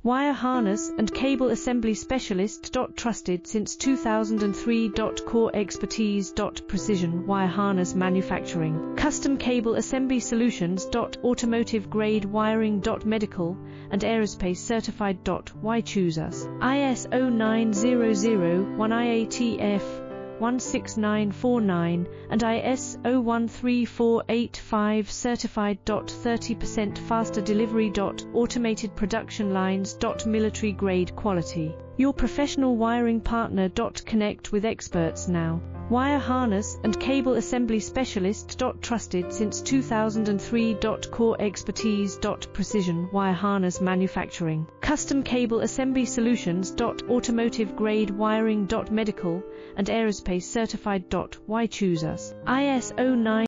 Wire harness and cable assembly specialist. Trusted since 2003. Core expertise. Precision wire harness manufacturing. Custom cable assembly solutions. Automotive grade wiring. Medical and aerospace certified. Why choose us? ISO 9001 IATF 16949 and ISO 13485 certified. 30% faster delivery. Automated production lines. Military grade quality. Your professional wiring partner. Connect with experts now. Wire harness and cable assembly specialist. Trusted since 2003. Core expertise. Precision wire harness manufacturing. Custom cable assembly solutions. Automotive grade wiring. Medical and aerospace certified. Why choose us? ISO 9